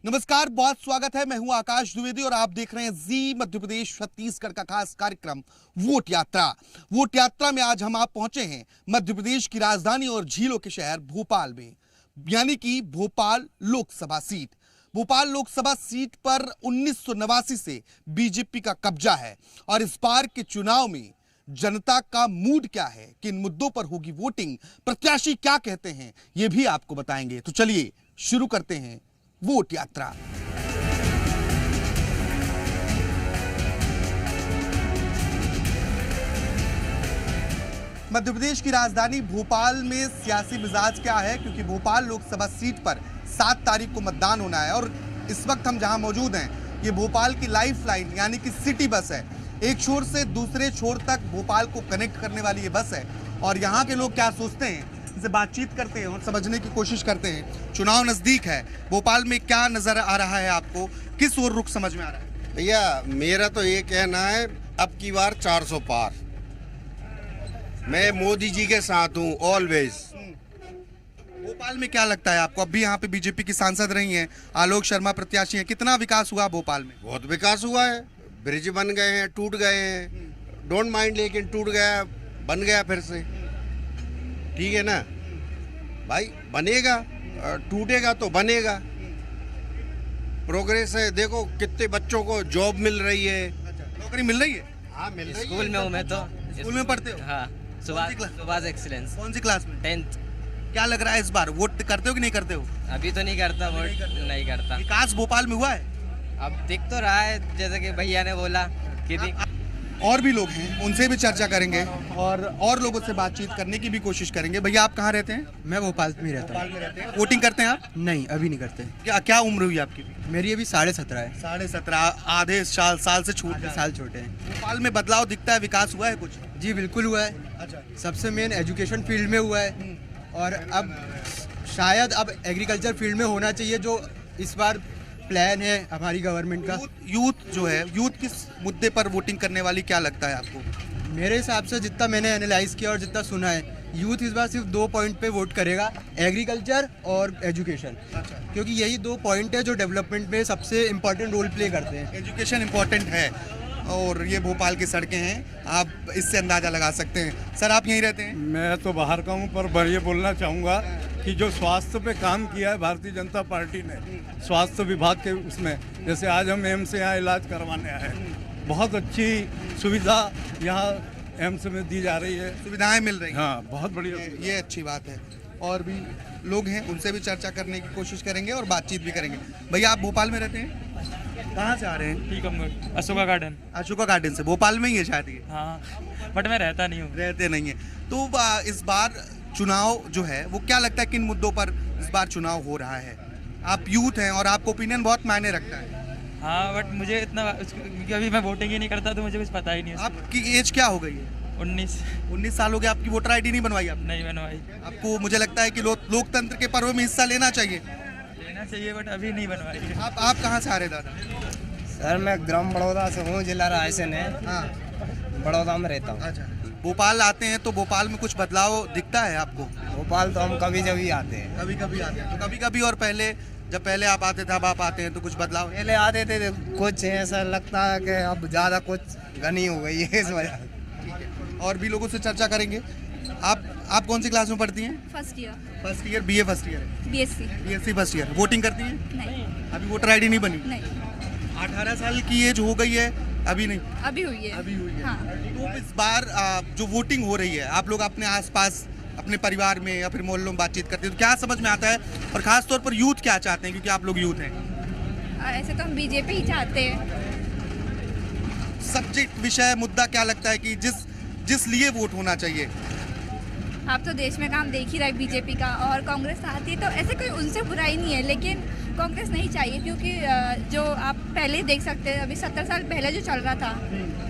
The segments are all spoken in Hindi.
नमस्कार, बहुत स्वागत है। मैं हूं आकाश द्विवेदी और आप देख रहे हैं जी मध्य प्रदेश छत्तीसगढ़ का खास कार्यक्रम वोट यात्रा। वोट यात्रा में आज हम आप पहुंचे हैं मध्य प्रदेश की राजधानी और झीलों के शहर भोपाल में, यानी कि भोपाल लोकसभा सीट। भोपाल लोकसभा सीट पर 1989 से बीजेपी का कब्जा है और इस बार के चुनाव में जनता का मूड क्या है, किन मुद्दों पर होगी वोटिंग, प्रत्याशी क्या कहते हैं, यह भी आपको बताएंगे। तो चलिए शुरू करते हैं वोट यात्रा। मध्य प्रदेश की राजधानी भोपाल में सियासी मिजाज क्या है, क्योंकि भोपाल लोकसभा सीट पर 7 तारीख को मतदान होना है और इस वक्त हम जहां मौजूद हैं ये भोपाल की लाइफ लाइन यानी कि सिटी बस है। एक छोर से दूसरे छोर तक भोपाल को कनेक्ट करने वाली ये बस है और यहाँ के लोग क्या सोचते हैं से बातचीत करते हैं और समझने की कोशिश करते हैं। चुनाव नजदीक है, भोपाल में क्या नजर आ रहा है आपको, किस ओर रुख समझ में आ रहा है? भैया मेरा तो ये कहना है, अब की बार 400 पार। मैं मोदी जी के साथ हूँ ऑलवेज। भोपाल में क्या लगता है आपको? अभी यहाँ पे बीजेपी की सांसद रही हैं, आलोक शर्मा प्रत्याशी हैं, कितना विकास हुआ भोपाल में? बहुत विकास हुआ है, ब्रिज बन गए हैं, टूट गए हैं, डोंट माइंड, लेकिन टूट गया, बन गया फिर से, ठीक है ना भाई, बनेगा, टूटेगा तो बनेगा। प्रोग्रेस है, देखो कितने बच्चों को जॉब मिल रही है। नौकरी मिल रही है? हाँ मिल रही है। स्कूल में हूँ मैं तो। स्कूल में पढ़ते हो? हाँ, सुभाष एक्सीलेंस। कौन सी क्लास में? 10th। क्या लग रहा है इस बार वोट करते हो कि नहीं करते हो? अभी तो नहीं करता वोट, नहीं करता। विकास भोपाल में हुआ है? अब दिख तो रहा है, जैसे कि भैया ने बोला कि और भी लोग हैं, उनसे भी चर्चा करेंगे और लोगों से बातचीत करने की भी कोशिश करेंगे। भैया आप कहाँ रहते हैं? मैं भोपाल में रहता भोपाल में रहते हैं। वोटिंग करते हैं आप? नहीं, अभी नहीं करते। क्या उम्र हुई आपकी? मेरी अभी 17.5 है। 17.5, आधे साल से छूट गए। साल छोटे हैं। भोपाल में बदलाव दिखता है, विकास हुआ है कुछ? जी बिल्कुल हुआ है। अच्छा। सबसे मेन एजुकेशन फील्ड में हुआ है और अब शायद अब एग्रीकल्चर फील्ड में होना चाहिए, जो इस बार प्लान है हमारी गवर्नमेंट का। यूथ जो है, यूथ किस मुद्दे पर वोटिंग करने वाली क्या लगता है आपको? मेरे हिसाब से जितना मैंने एनालाइज किया और जितना सुना है, यूथ इस बार सिर्फ 2 पॉइंट पे वोट करेगा, एग्रीकल्चर और एजुकेशन। अच्छा। क्योंकि यही 2 पॉइंट है जो डेवलपमेंट में सबसे इम्पोर्टेंट रोल प्ले करते हैं। एजुकेशन इम्पोर्टेंट है और ये भोपाल की सड़कें हैं, आप इससे अंदाजा लगा सकते हैं। सर आप यहीं रहते हैं? मैं तो बाहर का हूँ, पर ये बोलना चाहूँगा कि जो स्वास्थ्य पे काम किया है भारतीय जनता पार्टी ने, स्वास्थ्य विभाग के उसमें, जैसे आज हम एम्स से यहाँ इलाज करवाने आए हैं, बहुत अच्छी सुविधा यहाँ एम्स में दी जा रही है, सुविधाएं मिल रही हैं। हाँ बहुत बढ़िया। ये अच्छी बात है। और भी लोग हैं, उनसे भी चर्चा करने की कोशिश करेंगे और बातचीत भी करेंगे। भैया आप भोपाल में रहते हैं? कहाँ से आ रहे हैं? टीकमगढ़, अशोका गार्डन। अशोका गार्डन से। भोपाल में ही है शायद ये? हाँ, बट मैं रहता नहीं हूँ। रहते नहीं है। तो इस बार चुनाव जो है वो क्या लगता है, किन मुद्दों पर इस बार चुनाव हो रहा है? आप यूथ हैं और आपका ओपिनियन बहुत मायने रखता है। हाँ, बट मुझे इतना, क्योंकि अभी मैं वोटिंग ही नहीं करता तो मुझे कुछ पता ही नहीं। आपकी एज क्या हो गई है? 19 साल हो गए। आपकी वोटर आईडी नहीं बनवाई आपने? नहीं बनवाई। आपको मुझे लगता है कि लोकतंत्र के पर्व में हिस्सा लेना चाहिए। लेना चाहिए, बट अभी नहीं बनवाई। आप कहाँ से आ रहे दादा? सर मैं ग्राम बड़ौदा से हूँ, जिला रायसेन है। हाँ, बड़ौदा में रहता हूँ। अच्छा। भोपाल आते हैं तो भोपाल में कुछ बदलाव दिखता है आपको? भोपाल तो हम कभी जब आते हैं। कभी कभी आते हैं तो कभी और पहले, जब पहले आप आते थे अब आप आते हैं तो कुछ बदलाव? पहले आते थे कुछ ऐसा लगता है कि अब ज़्यादा कुछ घनी हो गई है इस वजह से। और भी लोगों से चर्चा करेंगे। आप कौन सी क्लास में पढ़ती हैं? First year. BA first year है? BSc first year. वोटिंग करती हैं? नहीं। अभी वोटर आईडी नहीं बनी? नहीं। 18 साल की एज हो गई है? अभी नहीं? अभी हुई है। अभी हुई है। हाँ। तो इस बार जो वोटिंग हो रही है, आप लोग अपने आसपास अपने परिवार में या फिर मोहल्लों में बातचीत करते हैं तो क्या समझ में आता है, और खास तौर पर यूथ क्या चाहते हैं, क्योंकि आप लोग यूथ हैं? ऐसे तो हम बीजेपी ही चाहते हैं। सब्जेक्ट, विषय, मुद्दा क्या लगता है कि जिस लिए वोट होना चाहिए? आप तो देश में काम देख ही रहे बीजेपी का, और कांग्रेस आती है तो ऐसे कोई उनसे बुराई नहीं है, लेकिन कांग्रेस नहीं चाहिए क्योंकि जो आप पहले देख सकते हैं, अभी 70 साल पहले जो चल रहा था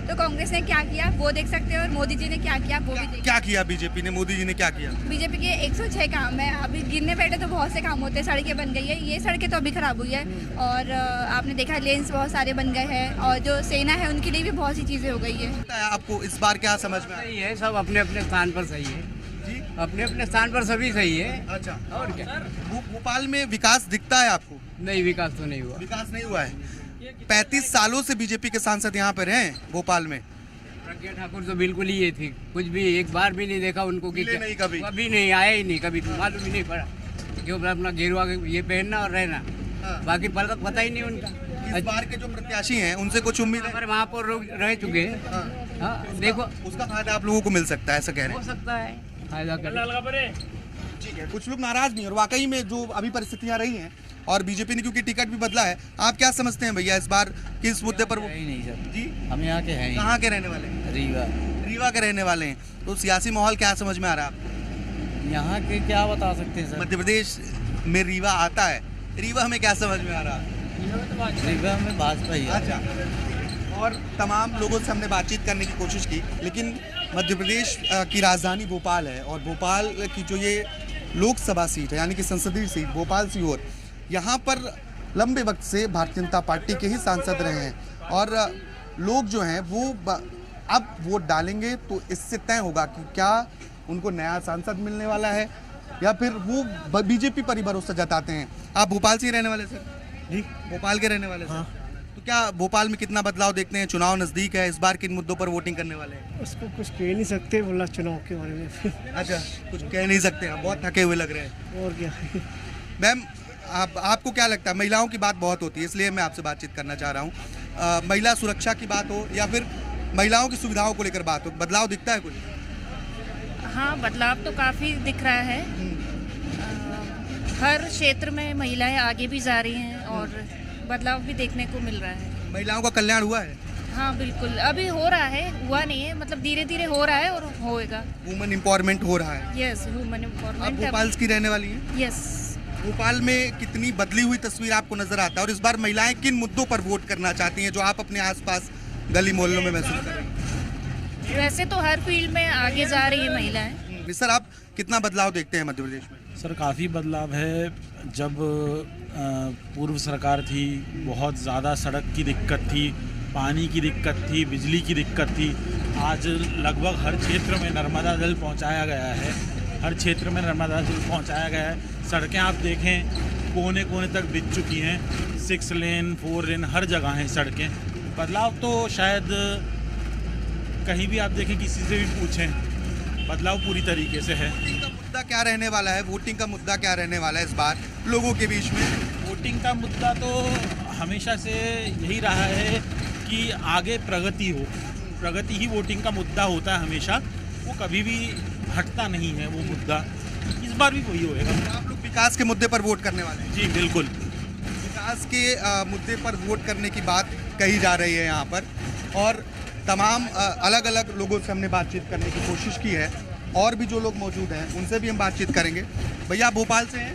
तो कांग्रेस ने क्या किया वो देख सकते हैं, और मोदी जी ने क्या किया वो भी क्या किया बीजेपी ने, मोदी जी ने क्या किया? बीजेपी के 106 काम है। अभी गिनने बैठे तो बहुत से काम होते हैं, सड़कें बन गई है, ये सड़कें तो अभी खराब हुई है, और आपने देखा लेन्स बहुत सारे बन गए हैं, और जो सेना है उनके लिए भी बहुत सी चीज़ें हो गई है। आपको इस बार क्या समझ में सही है, सब अपने अपने स्थान पर सही है जी? अपने अपने स्थान पर सभी सही है। अच्छा। और क्या? भोपाल में विकास दिखता है आपको? नहीं, विकास तो नहीं हुआ। विकास नहीं हुआ है। 35 सालों से बीजेपी के सांसद यहाँ पर हैं भोपाल में। प्रज्ञा ठाकुर तो बिल्कुल ही ये थी, कुछ भी एक बार भी नहीं देखा उनको कि मिले नहीं कभी। कभी नहीं आया ही नहीं, कभी मालूम ही नहीं पड़ा क्यों अपना गेरुआ ये पहनना और रहना, बाकी पता ही नहीं उनका। इस बार के जो प्रत्याशी हैं उनसे कुछ उम्मीद है? हमारे वहाँ पर रह चुके हैं। हाँ, देखो उसका फायदा आप लोगों को मिल सकता है, ऐसा कह रहे हो हैं। सकता है फायदा कर। ठीक है, कुछ लोग नाराज नहीं और वाकई में जो अभी परिस्थितियां रही हैं और बीजेपी ने क्योंकि टिकट भी बदला है, आप क्या समझते हैं भैया इस बार किस मुद्दे पर? ही नहीं सर, जी, हम यहाँ के हैं कहाँ के रहने वाले हैं? रीवा। रीवा के रहने वाले हैं, तो सियासी माहौल क्या समझ में आ रहा है आपको? यहाँ के क्या बता सकते हैं सर, मध्य प्रदेश में रीवा आता है, रीवा में क्या समझ में आ रहा है? रीवा में भाजपा ही है। अच्छा, और तमाम लोगों से हमने बातचीत करने की कोशिश की, लेकिन मध्य प्रदेश की राजधानी भोपाल है और भोपाल की जो ये लोकसभा सीट है यानी कि संसदीय सीट भोपाल सीहोर, यहाँ पर लंबे वक्त से भारतीय जनता पार्टी के ही सांसद रहे हैं और लोग जो हैं वो अब वोट डालेंगे तो इससे तय होगा कि क्या उनको नया सांसद मिलने वाला है या फिर वो बीजेपी पर ही भरोसा जताते हैं। आप भोपाल से ही रहने वाले सर? जी, भोपाल के रहने वाले सर। तो क्या भोपाल में कितना बदलाव देखते हैं? चुनाव नज़दीक है, इस बार किन मुद्दों पर वोटिंग करने वाले हैं? उसको कुछ कह नहीं सकते, बोला चुनाव के बारे में। अच्छा, कुछ कह नहीं सकते हैं, बहुत थके हुए लग रहे हैं। और क्या। मैम, आपको क्या लगता है? महिलाओं की बात बहुत होती है, इसलिए मैं आपसे बातचीत करना चाह रहा हूँ। महिला सुरक्षा की बात हो या फिर महिलाओं की सुविधाओं को लेकर बात हो, बदलाव दिखता है कुछ? हाँ, बदलाव तो काफ़ी दिख रहा है। हर क्षेत्र में महिलाएं आगे भी जा रही हैं और बदलाव भी देखने को मिल रहा है। महिलाओं का कल्याण हुआ है? हाँ बिल्कुल, अभी हो रहा है, हुआ नहीं है, मतलब धीरे धीरे हो रहा है और होएगा। वुमेन एम्पावरमेंट हो रहा है? यस, वुमेन आप एम्पावरमेंट। भोपाल की रहने वाली हैं? यस। भोपाल में कितनी बदली हुई तस्वीर आपको नजर आता है और इस बार महिलाएं किन मुद्दों पर वोट करना चाहती हैं जो आप अपने आसपास गली मोहल्लों में महसूस कर रही हैं? वैसे तो हर फील्ड में आगे जा रही है महिलाएं। सर, आप कितना बदलाव देखते हैं मध्य प्रदेश में? सर, काफ़ी बदलाव है। जब पूर्व सरकार थी, बहुत ज़्यादा सड़क की दिक्कत थी, पानी की दिक्कत थी, बिजली की दिक्कत थी। आज लगभग हर क्षेत्र में नर्मदा जल पहुंचाया गया है, हर क्षेत्र में नर्मदा जल पहुंचाया गया है। सड़कें आप देखें कोने कोने तक बिक चुकी हैं, 6 लेन 4 लेन हर जगह हैं सड़कें। बदलाव तो शायद कहीं भी आप देखें, किसी से भी पूछें, बदलाव पूरी तरीके से है। वोटिंग का मुद्दा क्या रहने वाला है? वोटिंग का मुद्दा क्या रहने वाला है इस बार लोगों के बीच में? वोटिंग का मुद्दा तो हमेशा से यही रहा है कि आगे प्रगति हो, प्रगति ही वोटिंग का मुद्दा होता है हमेशा, वो कभी भी हटता नहीं है वो मुद्दा। इस बार भी वही होएगा। आप लोग विकास के मुद्दे पर वोट करने वाले हैं? जी बिल्कुल, विकास के मुद्दे पर वोट करने की बात कही जा रही है यहाँ पर और तमाम अलग अलग लोगों से हमने बातचीत करने की कोशिश की है और भी जो लोग मौजूद हैं उनसे भी हम बातचीत करेंगे। भैया, आप भोपाल से हैं?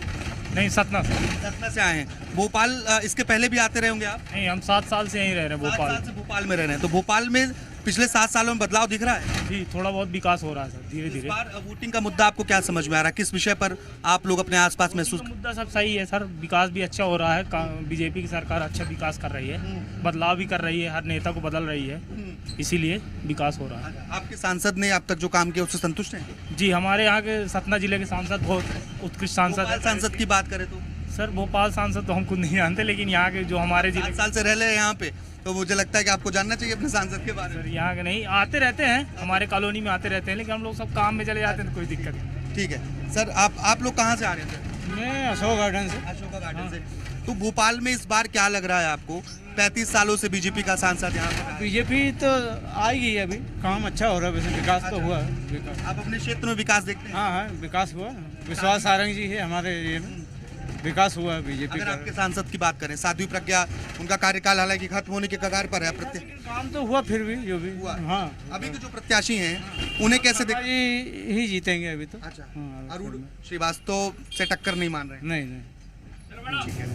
नहीं, सतना से। सतना से आए हैं। भोपाल इसके पहले भी आते रहे होंगे आप? नहीं, हम 7 साल से यहीं रह रहे हैं भोपाल। 7 साल से भोपाल में रह रहे हैं, तो भोपाल में पिछले 7 सालों में बदलाव दिख रहा है? जी, थोड़ा बहुत विकास हो रहा है सर, धीरे धीरे। इस बार वोटिंग का मुद्दा आपको क्या समझ में आ रहा है? किस विषय पर आप लोग अपने आसपास महसूस? मुद्दा सब सही है सर, विकास भी अच्छा हो रहा है, बीजेपी की सरकार अच्छा विकास कर रही है, बदलाव भी कर रही है, हर नेता को बदल रही है, इसीलिए विकास हो रहा है। आपके सांसद ने अब तक जो काम किया उससे संतुष्ट हैं? जी, हमारे यहाँ के सतना जिले के सांसद बहुत उत्कृष्ट सांसद है। सांसद की बात करें तो सर, भोपाल सांसद तो हम खुद नहीं जानते, लेकिन यहाँ के जो हमारे जिले 7 साल से रह रहे हैं यहाँ पे, तो मुझे लगता है कि आपको जानना चाहिए अपने सांसद के बारे में। सर, यहाँ के नहीं आते रहते हैं, हमारे कॉलोनी में आते रहते हैं, लेकिन हम लोग सब काम में चले जाते हैं तो कोई दिक्कत नहीं। ठीक है सर, आप लोग कहाँ से आ रहे हैं? मैं अशोक गार्डन से। अशोका गार्डन से। तो भोपाल में इस बार क्या लग रहा है आपको? 35 सालों से बीजेपी का सांसद यहाँ पर। बीजेपी तो आएगी, अभी काम अच्छा हो रहा है, वैसे विकास तो हुआ है। विकास आप अपने क्षेत्र में विकास देखते हैं? हाँ, विकास हुआ। विश्वास सारंग जी है हमारे एरिया में, विकास हुआ है बीजेपी का। आपके सांसद की बात करें, साध्वी प्रज्ञा, उनका कार्यकाल हालांकि खत्म होने के कगार पर है, काम तो हुआ, फिर भी जो भी हुआ। हाँ, अभी के जो प्रत्याशी हैं उन्हें कैसे देखते? ही जीतेंगे अभी तो। अच्छा, अरुण श्रीवास्तव से टक्कर नहीं मान रहे? नहीं। ठीक है।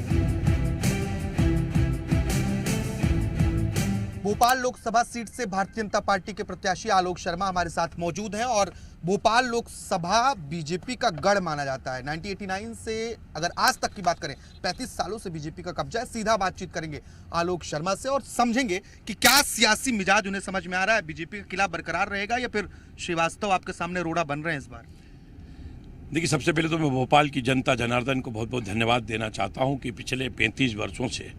भोपाल लोकसभा सीट से भारतीय जनता पार्टी के प्रत्याशी आलोक शर्मा हमारे साथ मौजूद हैं और भोपाल लोकसभा बीजेपी का गढ़ माना जाता है। 1989 से अगर आज तक की बात करें, 35 सालों से बीजेपी का कब्जा है। सीधा बातचीत करेंगे आलोक शर्मा से और समझेंगे कि क्या सियासी मिजाज उन्हें समझ में आ रहा है, बीजेपी का किला बरकरार रहेगा या फिर श्रीवास्तव आपके सामने रोड़ा बन रहे हैं इस बार? देखिए, सबसे पहले तो मैं भोपाल की जनता जनार्दन को बहुत बहुत धन्यवाद देना चाहता हूं कि पिछले 35 वर्षों से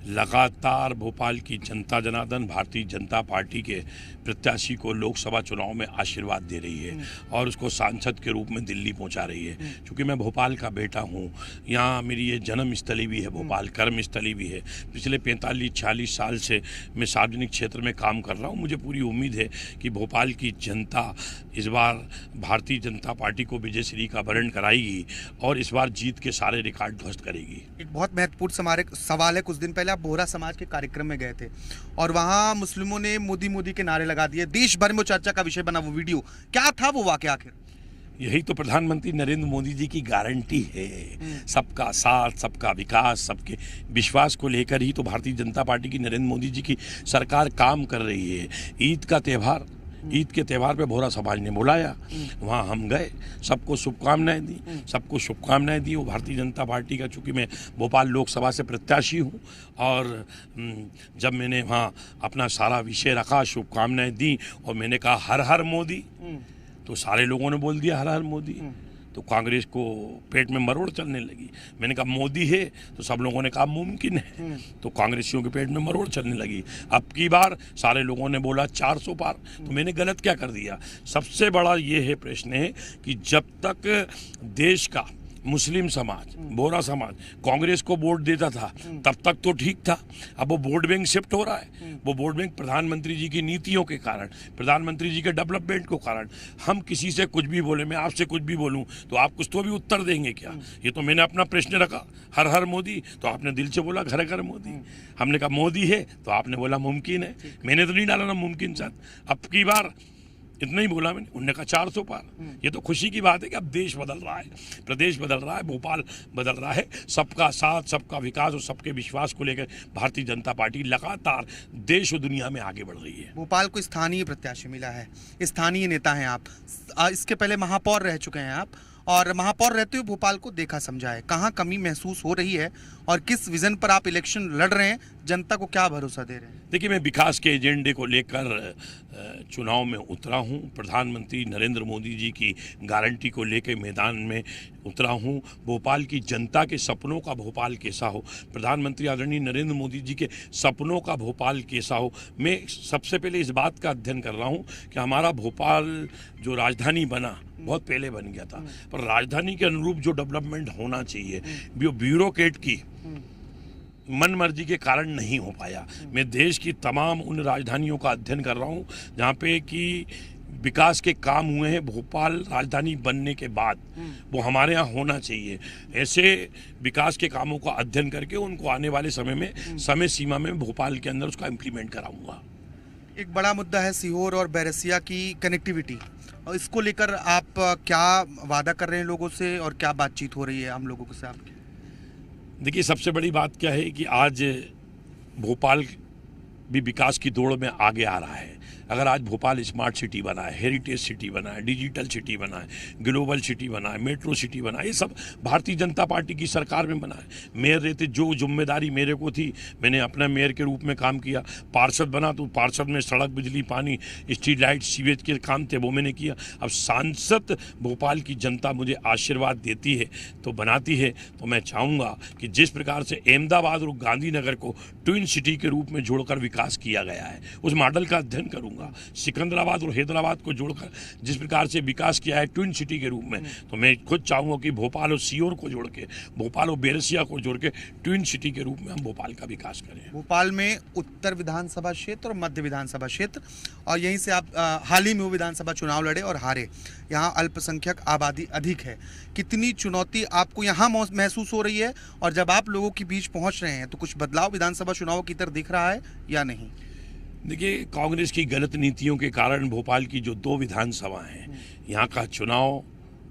लगातार भोपाल की जनता जनार्दन भारतीय जनता पार्टी के प्रत्याशी को लोकसभा चुनाव में आशीर्वाद दे रही है और उसको सांसद के रूप में दिल्ली पहुंचा रही है। क्योंकि मैं भोपाल का बेटा हूं, यहाँ मेरी ये जन्म स्थली भी है, भोपाल कर्म स्थली भी है। पिछले 45-46 साल से मैं सार्वजनिक क्षेत्र में काम कर रहा हूँ। मुझे पूरी उम्मीद है कि भोपाल की जनता इस बार भारतीय जनता पार्टी को विजयश्री का वरण कराएगी और इस बार जीत के सारे रिकॉर्ड ध्वस्त करेगी। एक बहुत महत्वपूर्ण सवाल है, कुछ दिन पहले आप बोहरा समाज के कार्यक्रम में गए थे और वहां मुस्लिमों ने मोदी मोदी के नारे लगा दिए, देश भर में चर्चा का विषय बना वो वीडियो। क्या था वो वाकया आखिर? यही तो प्रधानमंत्री नरेंद्र मोदी जी की गारंटी है, सबका साथ, सबका विकास, सबके विश्वास को लेकर ही तो भारतीय जनता पार्टी की नरेंद्र मोदी जी की सरकार काम कर रही है। ईद के त्यौहार पे बोहरा समाज ने बुलाया, वहाँ हम गए, सबको शुभकामनाएं दी। वो भारतीय जनता पार्टी का, चूँकि मैं भोपाल लोकसभा से प्रत्याशी हूँ और जब मैंने वहाँ अपना सारा विषय रखा, शुभकामनाएं दी और मैंने कहा हर हर मोदी, तो सारे लोगों ने बोल दिया हर हर मोदी। तो कांग्रेस को पेट में मरोड़ चलने लगी। मैंने कहा मोदी है, तो सब लोगों ने कहा मुमकिन है, तो कांग्रेसियों के पेट में मरोड़ चलने लगी। अब की बार सारे लोगों ने बोला 400 पार, तो मैंने गलत क्या कर दिया? सबसे बड़ा ये है प्रश्न है कि जब तक देश का मुस्लिम समाज, बोहरा समाज कांग्रेस को वोट देता था तब तक तो ठीक था। अब वो वोट बैंक शिफ्ट हो रहा है। वो वोट बैंक प्रधानमंत्री जी की नीतियों के कारण, प्रधानमंत्री जी के डेवलपमेंट के कारण, हम किसी से कुछ भी बोले, मैं आपसे कुछ भी बोलूं तो आप कुछ तो भी उत्तर देंगे क्या? ये तो मैंने अपना प्रश्न रखा हर हर मोदी, तो आपने दिल से बोला घर घर मोदी। हमने कहा मोदी है, तो आपने बोला मुमकिन है। मैंने तो नहीं डाला ना मुमकिन साथ। अब की बार इतना ही बोला मैंने, उन्होंने कहा 400 पार। ये तो खुशी की बात है कि अब देश बदल रहा है, प्रदेश बदल रहा है, भोपाल बदल रहा है। सबका साथ, सबका विकास और सबके विश्वास को लेकर भारतीय जनता पार्टी लगातार देश और दुनिया में आगे बढ़ रही है। भोपाल को स्थानीय प्रत्याशी मिला है, स्थानीय नेता हैं आप, इसके पहले महापौर रह चुके हैं आप, और महापौर रहते हुए भोपाल को देखा समझा है। कहाँ कमी महसूस हो रही है और किस विजन पर आप इलेक्शन लड़ रहे हैं, जनता को क्या भरोसा दे रहे हैं? देखिए, मैं विकास के एजेंडे को लेकर चुनाव में उतरा हूं। प्रधानमंत्री नरेंद्र मोदी जी की गारंटी को लेकर मैदान में उतरा हूं। भोपाल की जनता के सपनों का भोपाल कैसा हो, प्रधानमंत्री आदरणीय नरेंद्र मोदी जी के सपनों का भोपाल कैसा हो, मैं सबसे पहले इस बात का अध्ययन कर रहा हूं कि हमारा भोपाल जो राजधानी बना, बहुत पहले बन गया था, पर राजधानी के अनुरूप जो डेवलपमेंट होना चाहिए ब्यूरोक्रेट की मन मर्जी के कारण नहीं हो पाया। मैं देश की तमाम उन राजधानियों का अध्ययन कर रहा हूँ जहाँ पे कि विकास के काम हुए हैं भोपाल राजधानी बनने के बाद, वो हमारे यहाँ होना चाहिए। ऐसे विकास के कामों का अध्ययन करके उनको आने वाले समय में, समय सीमा में भोपाल के अंदर उसका इम्प्लीमेंट कराऊंगा। एक बड़ा मुद्दा है सीहोर और बैरसिया की कनेक्टिविटी, और इसको लेकर आप क्या वादा कर रहे हैं लोगों से और क्या बातचीत हो रही है आम लोगों से आपकी? देखिए, सबसे बड़ी बात क्या है कि आज भोपाल भी विकास की दौड़ में आगे आ रहा है। अगर आज भोपाल स्मार्ट सिटी बना है, हेरिटेज सिटी बना है, डिजिटल सिटी बना है, ग्लोबल सिटी बना है, मेट्रो सिटी बना है, ये सब भारतीय जनता पार्टी की सरकार में बना है। मेयर रहते जो जिम्मेदारी मेरे को थी, मैंने अपना मेयर के रूप में काम किया। पार्षद बना तो पार्षद में सड़क, बिजली, पानी, स्ट्रीट लाइट, सीवेज के काम थे, वो मैंने किया। अब सांसद भोपाल की जनता मुझे आशीर्वाद देती है तो बनाती है, तो मैं चाहूँगा कि जिस प्रकार से अहमदाबाद और गांधीनगर को ट्विन सिटी के रूप में जोड़कर विकास किया गया है, उस मॉडल का अध्ययन करूँगा। सिकंदराबाद और हैदराबाद को जोड़कर जिस प्रकार से विकास किया है ट्विन सिटी के रूप में, तो मैं खुद चाहूँगा कि भोपाल और सीहोर को जोड़ के, भोपाल और बैरसिया को जोड़ के ट्विन सिटी के रूप में हम भोपाल का विकास करें। भोपाल में उत्तर विधानसभा क्षेत्र और मध्य विधानसभा क्षेत्र, और यहीं से आप हाल ही में वो विधानसभा चुनाव लड़े और हारे। यहाँ अल्पसंख्यक आबादी अधिक है। कितनी चुनौती आपको यहाँ महसूस हो रही है, और जब आप लोगों के बीच पहुँच रहे हैं तो कुछ बदलाव विधानसभा चुनाव की तरफ दिख रहा है या नहीं? देखिए, कांग्रेस की गलत नीतियों के कारण भोपाल की जो 2 विधानसभा हैं, यहाँ का चुनाव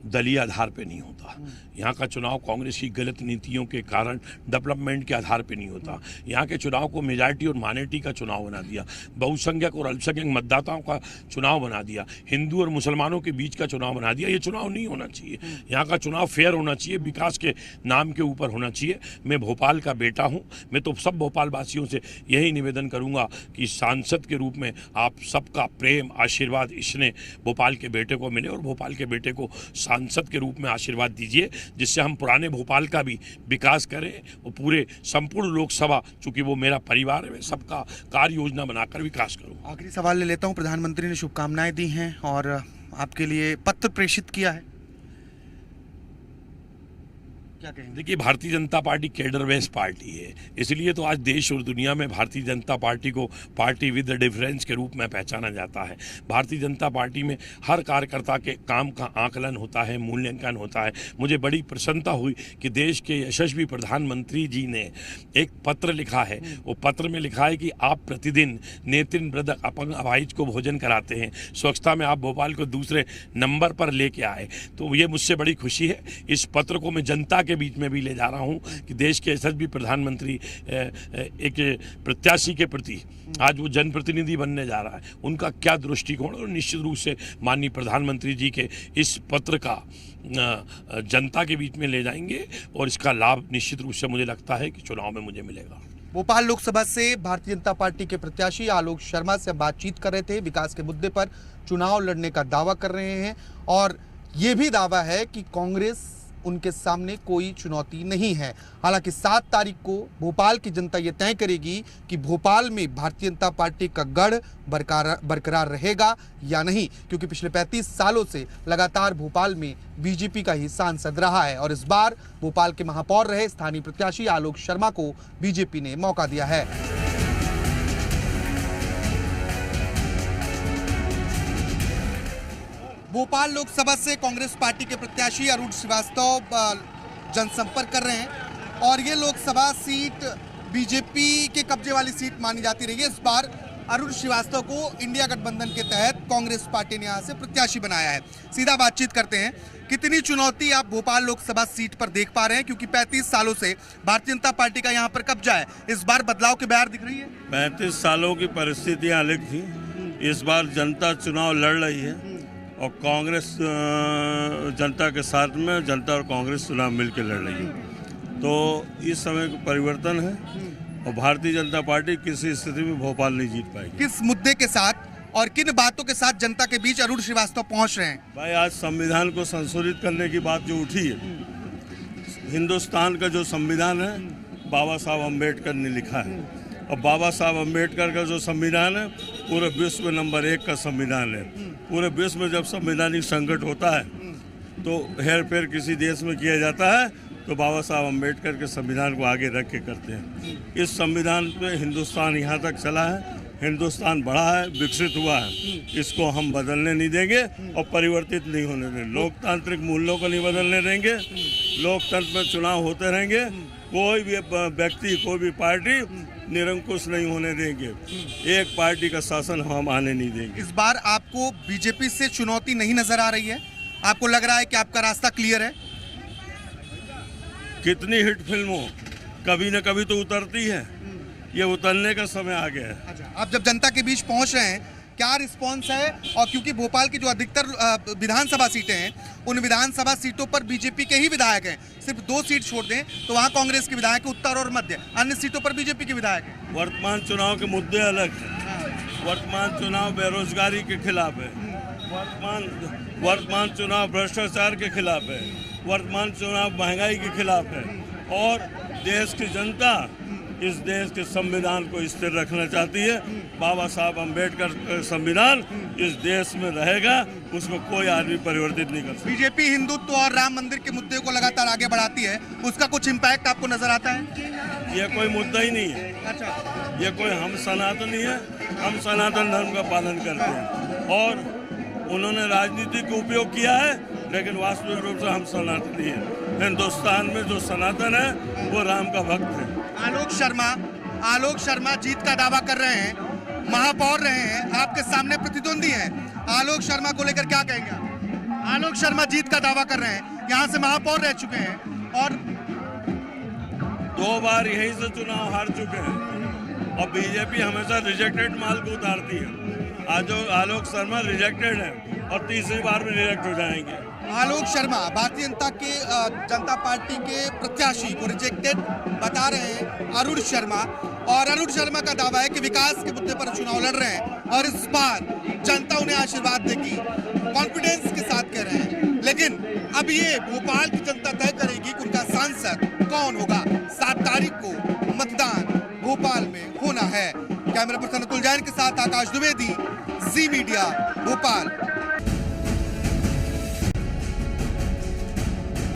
दलीय आधार पे नहीं होता। यहाँ का चुनाव कांग्रेस की गलत नीतियों के कारण डेवलपमेंट के आधार पे नहीं होता। यहाँ के चुनाव को मेजॉरिटी और माइनॉरिटी का चुनाव बना दिया, बहुसंख्यक और अल्पसंख्यक मतदाताओं का चुनाव बना दिया, हिंदू और मुसलमानों के बीच का चुनाव बना दिया। ये चुनाव नहीं होना चाहिए। यहाँ का चुनाव फेयर होना चाहिए, विकास के नाम के ऊपर होना चाहिए। मैं भोपाल का बेटा हूँ, मैं तो सब भोपाल वासियों से यही निवेदन करूँगा कि सांसद के रूप में आप सबका प्रेम, आशीर्वाद, स्नेह भोपाल के बेटे को मिले और भोपाल के बेटे को सांसद के रूप में आशीर्वाद दीजिए, जिससे हम पुराने भोपाल का भी विकास करें और पूरे संपूर्ण लोकसभा, चूंकि वो मेरा परिवार है, सबका कार्य योजना बनाकर विकास करूँ। आखिरी सवाल ले लेता हूँ। प्रधानमंत्री ने शुभकामनाएं दी हैं और आपके लिए पत्र प्रेषित किया है, क्या कहेंगे? देखिए, Bharatiya Janata party cadre base party है, इसलिए तो आज देश और दुनिया में भारतीय जनता पार्टी को पार्टी विद डिफरेंस के रूप में पहचाना जाता है। भारतीय जनता पार्टी में हर कार्यकर्ता के काम का आकलन होता है, मूल्यांकन होता है। मुझे बड़ी प्रसन्नता हुई कि देश के यशस्वी प्रधानमंत्री जी ने एक पत्र लिखा है। वो पत्र में लिखा है कि आप प्रतिदिन नेत्र वृद्धक अपंग अपाहिज को भोजन कराते हैं, स्वच्छता में आप भोपाल को दूसरे नंबर पर लेके आए, तो ये मुझसे बड़ी खुशी है। इस पत्र को मैं जनता के बीच में भी ले जा रहा हूं कि देश के यशस्वी प्रधानमंत्री एक प्रत्याशी के प्रति आज वो जनप्रतिनिधि बनने जा रहा है, उनका क्या दृष्टिकोण, और निश्चित रूप से माननीय प्रधानमंत्री जी के इस पत्र का जनता के बीच में ले जाएंगे और इसका लाभ निश्चित रूप से मुझे लगता है कि चुनाव में मुझे मिलेगा। भोपाल लोकसभा से भारतीय जनता पार्टी के प्रत्याशी आलोक शर्मा से बातचीत कर रहे थे। विकास के मुद्दे पर चुनाव लड़ने का दावा कर रहे हैं और ये भी दावा है कि कांग्रेस उनके सामने कोई चुनौती नहीं है। हालांकि 7 तारीख को भोपाल की जनता ये तय करेगी कि भोपाल में भारतीय जनता पार्टी का गढ़ बरकरार रहेगा या नहीं, क्योंकि पिछले 35 सालों से लगातार भोपाल में बीजेपी का ही सांसद रहा है और इस बार भोपाल के महापौर रहे स्थानीय प्रत्याशी आलोक शर्मा को बीजेपी ने मौका दिया है। भोपाल लोकसभा से कांग्रेस पार्टी के प्रत्याशी अरुण श्रीवास्तव जनसंपर्क कर रहे हैं और ये लोकसभा सीट बीजेपी के कब्जे वाली सीट मानी जाती रही है। इस बार अरुण श्रीवास्तव को इंडिया गठबंधन के तहत कांग्रेस पार्टी ने यहाँ से प्रत्याशी बनाया है। सीधा बातचीत करते हैं, कितनी चुनौती आप भोपाल लोकसभा सीट पर देख पा रहे हैं, क्योंकि 35 सालों से भारतीय जनता पार्टी का यहाँ पर कब्जा है, इस बार बदलाव की बयार दिख रही है? 35 सालों की परिस्थितियाँ अलग थी, इस बार जनता चुनाव लड़ रही है और कांग्रेस जनता के साथ में, जनता और कांग्रेस चुनाव मिलकर लड़ रही है, तो इस समय का परिवर्तन है और भारतीय जनता पार्टी किसी स्थिति में भोपाल नहीं जीत पाएगी। किस मुद्दे के साथ और किन बातों के साथ जनता के बीच अरुण श्रीवास्तव पहुंच रहे हैं? भाई, आज संविधान को संशोधित करने की बात जो उठी है, हिंदुस्तान का जो संविधान है बाबा साहब अम्बेडकर ने लिखा है और बाबा साहब अम्बेडकर का जो संविधान है पूरे विश्व में नंबर 1 का संविधान है। पूरे विश्व में जब संवैधानिक संकट होता है तो हेर फेर किसी देश में किया जाता है तो बाबा साहब अम्बेडकर के संविधान को आगे रख के करते हैं। इस संविधान पे हिंदुस्तान यहाँ तक चला है, हिंदुस्तान बढ़ा है, विकसित हुआ है, इसको हम बदलने नहीं देंगे और परिवर्तित नहीं होने देंगे। लोकतांत्रिक मूल्यों को नहीं बदलने देंगे, लोकतंत्र में चुनाव होते रहेंगे, कोई भी व्यक्ति, कोई भी पार्टी निरंकुश नहीं होने देंगे, एक पार्टी का शासन हम आने नहीं देंगे। इस बार आपको बीजेपी से चुनौती नहीं नजर आ रही है? आपको लग रहा है कि आपका रास्ता क्लियर है? कितनी हिट फिल्म हो, कभी न कभी तो उतरती है, ये उतरने का समय आ गया है। अच्छा, आप जब जनता के बीच पहुंच रहे हैं, क्या रिस्पांस है? और क्योंकि भोपाल की जो अधिकतर विधानसभा सीटें हैं, उन विधानसभा सीटों पर बीजेपी के ही विधायक हैं, सिर्फ 2 सीट छोड़ दें तो वहां कांग्रेस के विधायक है, उत्तर और मध्य, अन्य सीटों पर बीजेपी के विधायक हैं। वर्तमान चुनाव के मुद्दे अलग हैं। वर्तमान चुनाव बेरोजगारी के खिलाफ है, वर्तमान चुनाव भ्रष्टाचार के खिलाफ है, वर्तमान चुनाव महंगाई के खिलाफ है और देश की जनता इस देश के संविधान को स्थिर रखना चाहती है। बाबा साहब अम्बेडकर का संविधान इस देश में रहेगा, उसमें कोई आदमी परिवर्तित नहीं कर सकता। बीजेपी हिंदुत्व और राम मंदिर के मुद्दे को लगातार आगे बढ़ाती है, उसका कुछ इम्पैक्ट आपको नजर आता है? ये कोई मुद्दा ही नहीं है। अच्छा, ये कोई, हम सनातनी है, हम सनातन धर्म का पालन करते हैं और उन्होंने राजनीति का उपयोग किया है, लेकिन वास्तविक रूप से हम सनातनी हैं। हिंदुस्तान में जो सनातन है वो राम का भक्त है। आलोक शर्मा जीत का दावा कर रहे हैं, महापौर रहे हैं, आपके सामने प्रतिद्वंदी हैं। आलोक शर्मा को लेकर क्या कहेंगे? आलोक शर्मा जीत का दावा कर रहे हैं, यहाँ से महापौर रह चुके हैं और 2 बार यहीं से चुनाव हार चुके हैं और बीजेपी हमेशा रिजेक्टेड माल को उतारती है। आज आलोक शर्मा रिजेक्टेड है और तीसरी बार भी रिजेक्ट हो जाएंगे। आलोक शर्मा भारतीय जनता पार्टी के प्रत्याशी को रिजेक्टेड बता रहे हैं अरुण शर्मा, और अरुण शर्मा का दावा है कि विकास के मुद्दे पर चुनाव लड़ रहे हैं और इस बार जनता उन्हें आशीर्वाद देगी, कॉन्फिडेंस के साथ कह रहे हैं। लेकिन अब ये भोपाल की जनता तय करेगी कि उनका सांसद कौन होगा। 7 तारीख को मतदान भोपाल में होना है। कैमरा पर्सन अतुल जैन के साथ आकाश द्विवेदी, जी मीडिया, भोपाल।